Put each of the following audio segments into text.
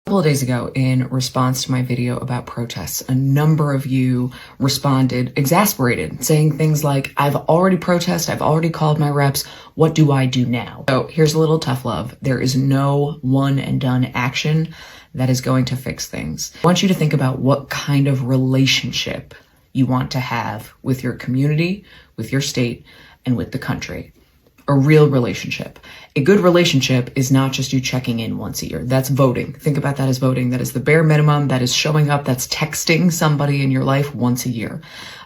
Couple of days ago, in response to my video about protests, a number of you responded exasperated, saying things like, I've already protested, I've already called my reps, what do I do now? So here's a little tough love. There is no one and done action that is going to fix things. I want you to think about what kind of relationship you want to have with your community, with your state, and with the country. A real relationship. A good relationship is not just you checking in once a year. That's voting. Think about that as voting. That is the bare minimum. That is showing up. That's texting somebody in your life once a year.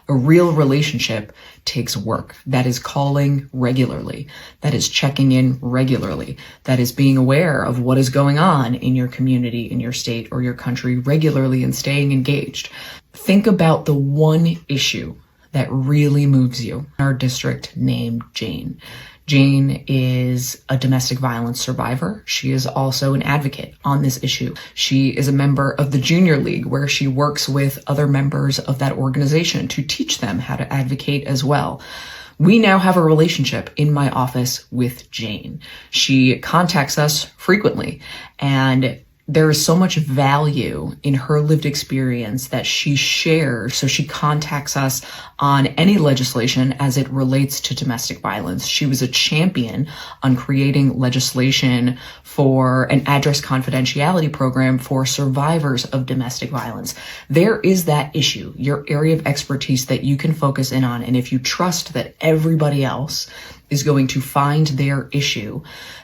A real relationship takes work. That is calling regularly. That is checking in regularly. That is being aware of what is going on in your community, in your state, or your country regularly and staying engaged. Think about the one issue that really moves you. Our district named Jane. Jane is a domestic violence survivor. She is also an advocate on this issue. She is a member of the Junior League, where she works with other members of that organization to teach them how to advocate as well. We now have a relationship in my office with Jane. She contacts us frequently, and there is so much value in her lived experience that she shares. So she contacts us on any legislation as it relates to domestic violence. She was a champion on creating legislation for an address confidentiality program for survivors of domestic violence. There is that issue, your area of expertise that you can focus in on. And if you trust that everybody else is going to find their issue,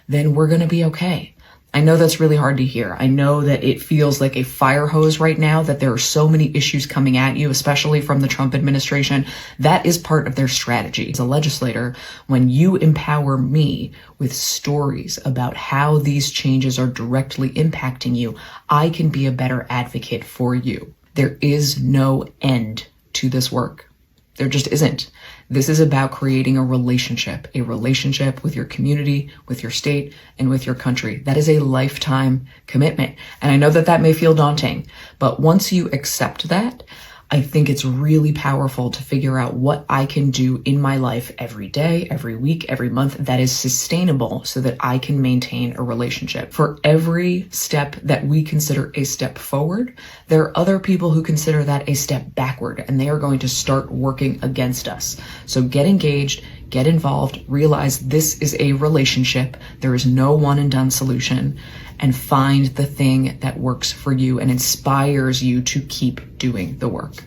then we're going to be okay. I know that's really hard to hear. I know that it feels like a fire hose right now, that there are so many issues coming at you, especially from the Trump administration. That is part of their strategy. As a legislator, when you empower me with stories about how these changes are directly impacting you, I can be a better advocate for you. There is no end to this work. There just isn't. This is about creating a relationship with your community, with your state, and with your country. That is a lifetime commitment. And I know that that may feel daunting, but once you accept that, I think it's really powerful to figure out what I can do in my life every day, every week, every month that is sustainable so that I can maintain a relationship. For every step that we consider a step forward, there are other people who consider that a step backward, and they are going to start working against us. So get engaged, get involved, realize this is a relationship. There is no one and done solution, and find the thing that works for you and inspires you to keep doing the work.